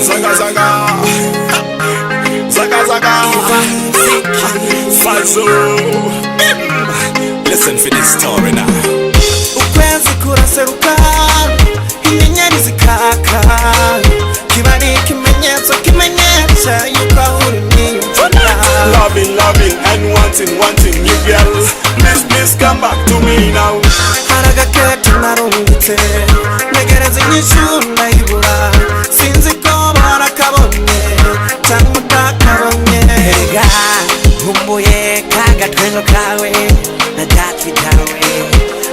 Zaga zaga Zaga zaga Falso. Listen for this story now. Ukwezi kuraseruka inyenyeri zikaka kibari kimenyetso kimenyesha yuko uri niyumvira. Loving and wanting you girl. Please come back to me now. Haraga kete narungitse negereza inyishu ndayibura sinzi ko barakabonye cyangwa utakabonye. Erega nkumbuye kagatwengo kawe na datwi tawe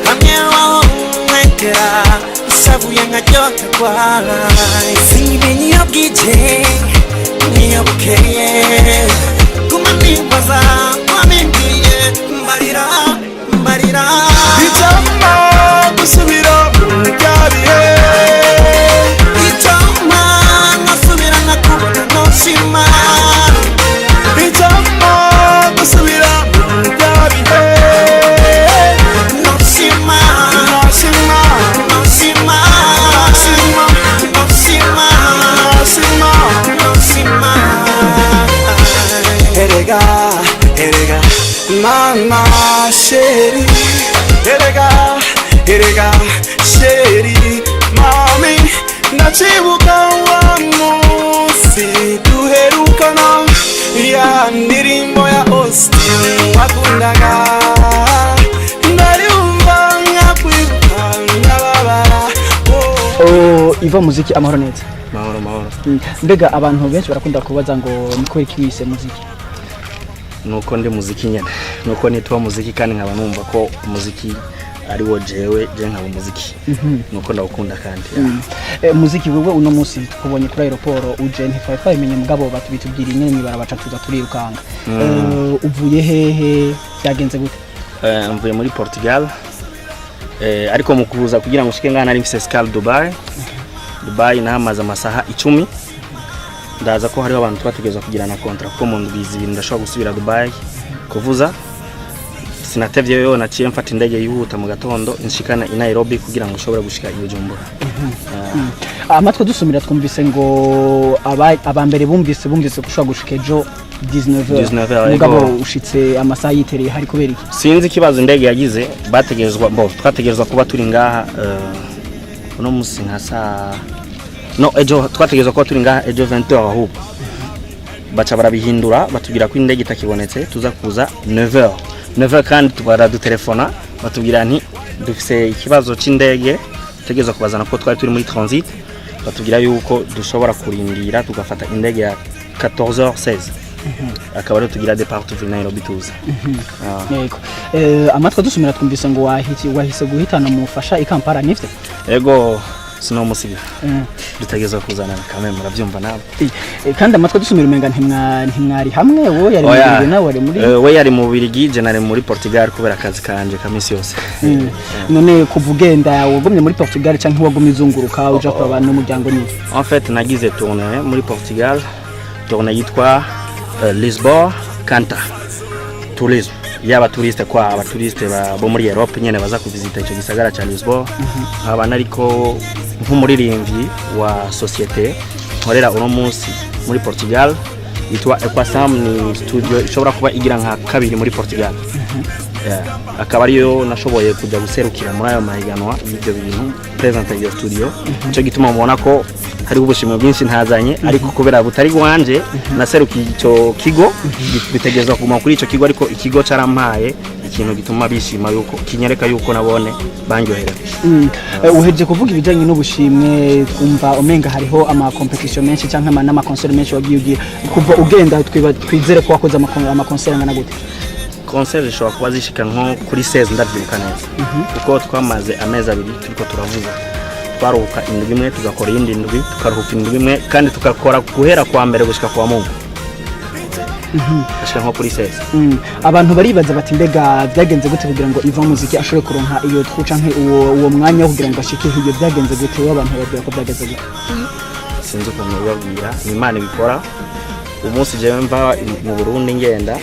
hamwe waho mwekera isavuye nkaryoherwa. Sinyibe niyo bwije niyo bukeye guma nibaza wamimbiye mbarira Icyampa gusubira mu byabihe. Icyampa nkasubira nkakubona noshima. Icyampa gusubira mu byabihe. Noshima Noshima Noshima Noshima Noshima Noshima. Erega mama sheri. Erega sheri mami ndacibuka wa munsi duherukana ya ndirimbo ya Austin wakundaga ndayumva nkakwibuka nkababara. Iva muziki amahoro neza. Mahoro. Mbega abantu benshi barakunda kubaza ngo niko iki wise muziki. Nuko ndi muziki nyene. Nuko nitwa muziki kandi nkaba numva ko muziki ari wo jewe nkaba muziki. Nuko ndawukunda kandi. Muziki wewe uno munsi tukubonye kuri aeroport uje ntifayifayi menye mugabo batubitubwira nyene barabaca tuza turirukanga. Uvuye hehe byagenze gute? Mvuye muri Portugal. Ariko mukuza kugira ngo shike ngana ari mfise escale Dubai nahamaze amasaha 10. Ndaza ko hariho abantu twategeza kugirana contract ko mu ndwizi ibintu ndashobora gusubira Dubai kuvuza. Sinatevye yo naciye mfata indege yihuta mu gatondo inshikana i Nairobi kugira ngo ushobore gushika i Bujumbura. Amatwe dusumira twumvise ngo abambere bumvise gushobora gushika ejo 19h mugabo ushitse amasaha yitereye hari kubera iki? Sinzi kibazo indege yagize bategerezwa twategerezwa kuba turi ngaha uno musi nkasa ejo twategerezwa kuba turi ngaha ejo 20h ahubwo baca barabihindura batubwira ko indege itakibonetse tuza kuza 9h kandi tubara dutelefona batubwira nti dufise ikibazo c'indege tegeza kubazana ko twari turi muri transit batubwira yuko dushobora kurindira tugafata indege ya 14h16 akaba ari tugira depart tuvuye Nairobi tuza. Yego amatwa dusumira twumvise ngo wahise guhitana mufasha ikampara nifte. Yego sino musibi dutegeza kuzana kamera muravyumva nabo kandi amatwa dusumira umenga ntimwari hamwe wo yari muri nawe wari muri we yari mu Bubiligi je nari muri Portugal kubera akazi kanje kamisi yose. None kuvugenda wagumye muri Portugal canke wagumye izunguruka uja kwa abantu n'umuryango ni? En fait nagize tournée muri Portugal tournée yitwa Lisbon Canta tourisme yaba touriste kwa abaturiste bo muri Europe nyene baza kuvisita ico gisagara ca Lisbon. Abana ariko nk'umuririmbyi wa societe nkorera uno munsi muri Portugal yitwa Equasam ni studio ishobora kuba igira nka kabiri muri Portugal. Akaba ariyo nashoboye kujya guserukira muri ayo mahiganwa y'ibyo bintu presenter iyo studio cyo gituma mubona ko hari ubushimwe bwinshi ntazanye ariko kubera butari gwanje naserukiye ico kigo bitegezwa kuma kuri ico kigo ariko ikigo carampaye ikintu gituma bishima yuko kinyereka yuko nabone bangyohera. Uheje kuvuga ibijanye n'ubushimwe kumva omenga hariho ama competition menshi canke ama concert menshi wagiye kuva ugenda twizere ko wakoze ama concert ngana gute? Concert ishobora kuba zishika nko kuri 16 ndavyibuka neza kuko twamaze amezi abiri turiko turavuza twaruhuka indwi imwe tugakora indi ndwi tukaruhuka indwi imwe kandi tukakora guhera kwa mbere gushika kwa Mungu ashaka nko kuri 16. Abantu baribaza bati mbega byagenze gute kugira ngo Iva muziki ashobore kuronka iyo twuca nke uwo mwanya kugira ngo ashike hiyo byagenze gute abantu bagira ko byagenze gute? Sinzi uko mwibabwira ni Imana ibikora. Umunsi jewe mva mu Burundi ngenda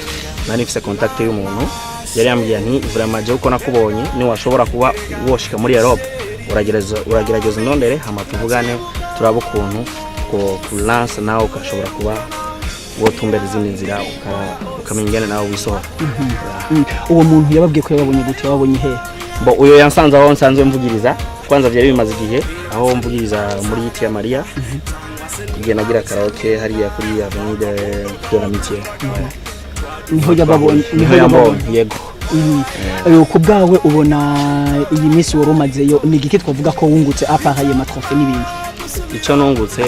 nari mfise contact y'umuntu yari yambwiye nti vraiment je uko nakubonye ni washobora kuba woshika muri Europe uragerageza nondere hama tuvugane turaba ukuntu lance nawe ukashobora kuba wotumbera izindi nzira ukamenya ingene nawe wisohora. Uwo muntu yababwiye ko yababonye gute, yababonye he? Bo uyo yansanze aho nsanzwe mvugiriza, kwanza byari bimaze igihe aho mvugiriza muri Yiti ya Maria, igihe nagira karaoke hariya kuri Avenue de l'Amitié. Niho yababonye, yego. Ku bwawe ubona iyi minsi warumazeyo ni igiki twavuga ko wungutse apahaye matrofe n'ibindi? Icyo nungutse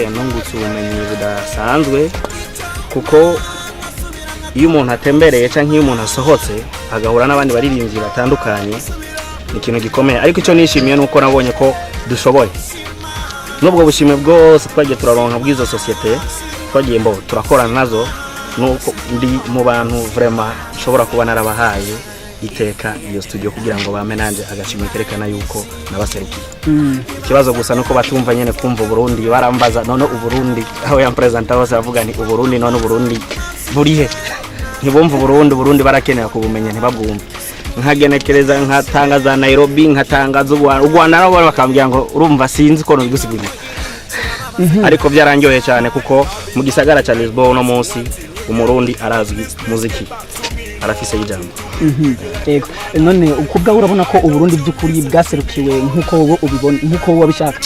ubumenyi budasanzwe, kuko iyo umuntu atembereye cyangwa iyo umuntu asohotse agahura n'abandi baririmbyi batandukanye ni ikintu gikomeye. Ariko icyo nishimiye nuko nabonye ko dushoboye, nubwo bushimwe bwose twagiye turaronka bw'izo societe twagiye turakorana nazo, nuko ndi mu bantu vraiment nshobora kuba narabahaye iteka iyo studio kugira ngo bame nanje agashimwe kerekana yuko nabaserukiye. Ikibazo gusa nuko batumva nyene kumva Burundi, barambaza none Uburundi aho ya presenter bose bavuga ni Uburundi, none Uburundi burihe? Ntibumva Burundi barakenera kubumenya ntibabwumva. Nkagenekereza nkatangaza Nairobi, nkatangaza u Rwanda nabo bakambwira ngo urumva sinzi ko nigusigurira. Ariko byarangiye cyane kuko mu gisagara ca Lisbon no munsi umurundi arazwi muziki, arafise ijambo. Yego, none ukubwa urabona ko Uburundi by'ukuri bwaserukiwe nkuko wowe ubibona, nkuko wowe bishaka?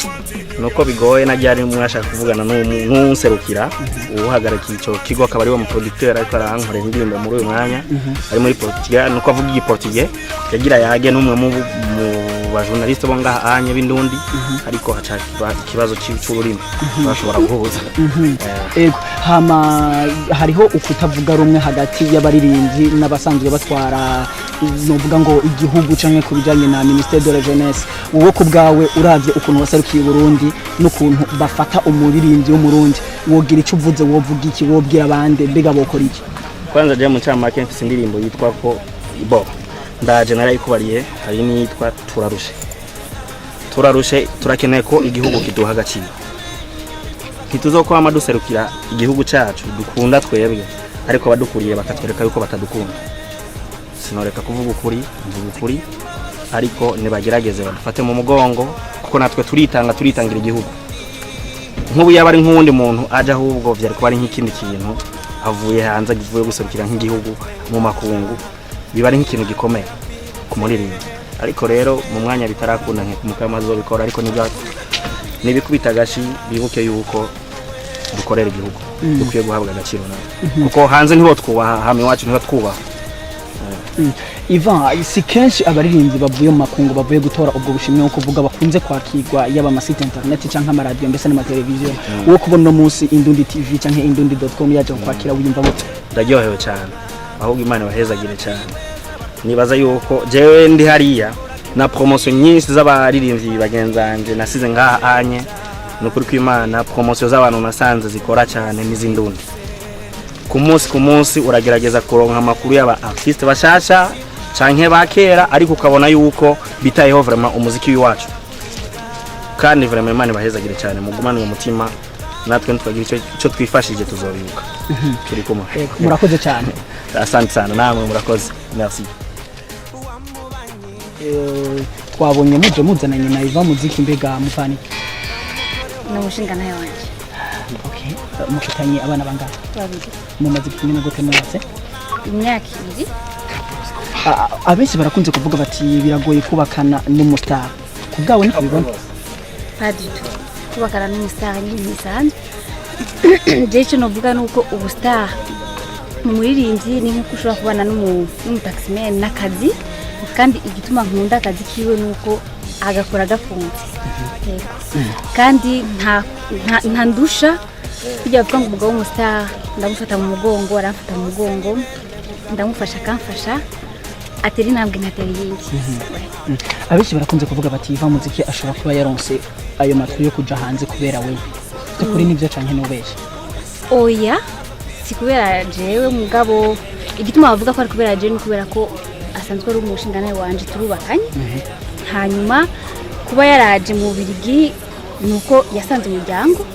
Nuko bigoye najyari mwashaka kuvugana n'unserukira uhagarika ico kigo akaba ari wo mu producteur ariko arankorera indirimbo muri uyu mwanya ari muri Portugal, nuko avuga igiportugais yagira yage n'umwe mu bajournaliste bo ngaha anye bindundi, ariko haca ikibazo cy'ururimi bashobora guhuza. Yego, hama hariho ukutavuga rumwe hagati y'abaririmbyi n'abasanzwe batwara novuga ngo igihugu canke kubijanye na Ministère de la Jeunesse. Wowe ku bwawe uravye ukuntu waserukiye Burundi n'ukuntu bafata umuririmbyi w'umurundi, wogira ico uvuze, wovuga iki, wobwira abandi mbega bokora iki? Kwanza je mu cyamake mfise indirimbo yitwa ko ndaje narayikubariye, hari nitwa turarushe turakeneye ko igihugu kiduha agaciro. Ntituzokuba amaduserukira igihugu cyacu dukunda twebwe, ariko badukuriye bakatwereka yuko batadukunda. Sinoreka kuvuga ukuri, ariko nibagerageze badufate mu mugongo kuko natwe turitangira igihugu. Nk'ubu yaba ari nk'undi muntu aje ahubwo byari kuba ari nk'ikindi kintu avuye hanze agiye guserukira nk'igihugu mu makungu, biba ari nk'ikintu gikomeye ku muririmbi. Ariko rero mu mwanya bitarakunda nk'umukamazo bikora, ariko nibikubita gashi bibuke yuko dukorera igihugu, dukwiye guhabwa agaciro nawe kuko hanze niho twubaha, hamwe iwacu niho twubaha. Ivan, si kenshi abaririmbyi bavuye mu makungu bavuye gutora ubwo bushimwe nko kuvuga bakunze kwakirwa yaba amasite internet canke amaradiyo mbese n'amateleviziyo. Uwo kubona no munsi Indundi TV canke indundi.com yaje kwakira wiyumva gute? Ndaryohewe cyane, ahubwo Imana bahezagire cyane. Nibaza yuko jewe ndi hariya na promotion nyinshi z'abaririmbyi bagenzanje nasize ngaha anye, nukuri kw'Imana promotion z'abantu nasanze zikora cyane n'iz'Indundi. Ku munsi uragerageza kuronka amakuru y'aba artiste bashasha canke bakera, ariko ukabona yuko bitayeho vraiment umuziki w'iwacu. Kandi vraiment Imana bahezagire cyane, mugumane mu mutima, natwe twagira icyo twifashije tuzobibuka. Turi kumwe. Murakoze cyane. Asante sana, namwe murakoze. Merci. Twabonye muzananye na Ivan muziki, mbega mufani n'umushinga nayo wanje. Okay, mufitanye abana bangana? Babiri. Mumaze kumenya gute mwese? Imyaka 2. Abenshi barakunze kuvuga bati biragoye kubakana n'umustar. Kubgawe niko bibona? Pas du tout. Kubakana n'umustar ni bisanzwe. Jeje no vuga nuko ubustar mu muririmbyi ni nko ushobora kubana n'umutaximen n'akazi, kandi igituma nkunda akazi kiwe nuko agakora gafunze. Kandi nta ndusha kujya vuga ngo umugabo w'umustar ndamufata mu mugongo, aramfata mu mugongo, ndamufasha akamfasha, ateri nambwe ntateri yindi. Abenshi barakunze kuvuga bati Ivan muziki ashobora kuba yaronse ayo matwi yo kuja hanze kubera wewe. Kuri nivyo canke n'ubeshe? Oya, si kubera jewe mugabo, igituma bavuga ko ari kubera jewe ni kubera ko asanzwe ari umushinga nawe wanje turubakanye. Hanyuma kuba yaraje mu Birigi nuko yasanze umuryango,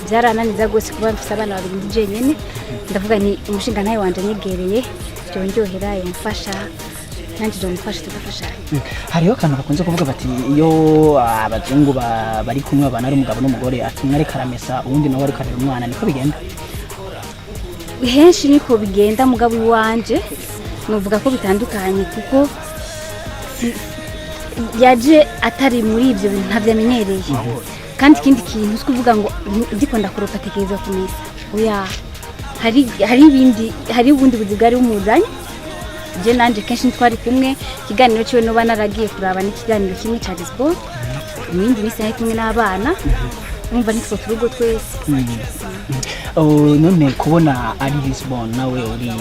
byarananiza gose kuba mfise abana babiri ndi jenyene. Ndavuga ni umushinga nawe wanje nyegereye, byo ndyohera yamfasha, nanjye nzomufasha tugafashanya. Hariho akantu bakunze kuvuga bati iyo abazungu bari kumwe babana ari umugabo n'umugore ati umwe ariko aramesa uwundi nawe ariko arera umwana, niko bigenda? Henshi niko bigenda, mugabo iwanje nuvuga ko bitandukanye kuko yaje atari muri ibyo bintu ntavyamenyereye. Kandi ikindi kintu uzi kuvuga ngo ndiko ndakuruta tekereza kumesa, oya hari ubundi buzi bwari bumuzanye. Je nanje kenshi ntitwari kumwe, ikiganiro cyo no banaragiye kuraba n'ikiganiro kimwe ca Lisbon, ibindi bise ari kumwe n'abana, numva nitwo turugo twese. None kubona ari Lisbon nawe uri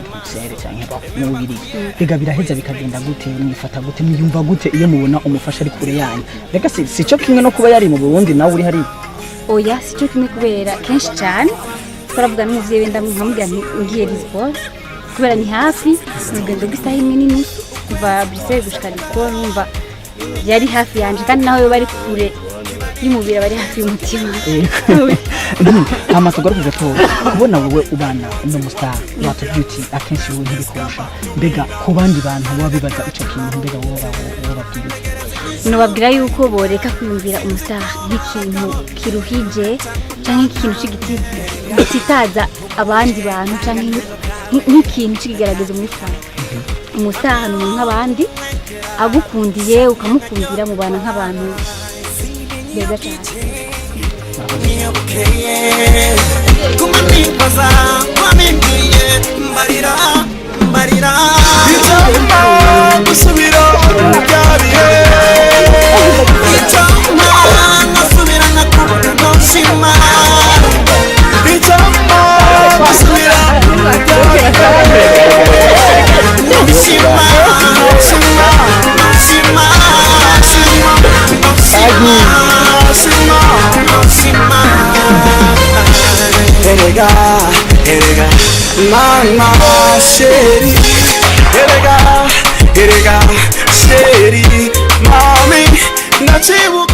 Bruxelles cyangwa mu biri biga biraheza bikagenda gute, mwifata gute, mwiyumva gute iyo mubona umufasha ari kure yanyu? Reka si cyo kimwe no kuba yari mu Burundi nawe uri hari? Oya si cyo kimwe kubera kenshi cyane twaravuga n'umuvyeyi wenda nkamubwira ngiye Lisbon kubera ni hafi urugendo rw'isaha imwe n'inusu kuva Bruxelles gushika Lisbon, numva yari hafi yanje kandi naho bari kure y'umubiri bari hafi y'umutima. Amatugaruka gato kubona wowe ubana n'umustar wato beauty akenshi wowe ntibikosha, mbega ku bandi bantu baba bibaza ico kintu, mbega wowe babwira nubabwira yuko boreka kwiyumvira umustar nk'ikintu kiruhije canke ikintu gititaza abandi bantu canke nk'ikintu kigaragaza muri fana. Umustar ni nk'abandi agukundiye ukamukundira mu bana nk'abantu beza cyane. Kumanipaza kwamimbiye mbarira Itama gusubira byariye Itama nasubira nakubona noshima Itama gusubira noshima Erega mama sheri Erega sheri mami nachibuka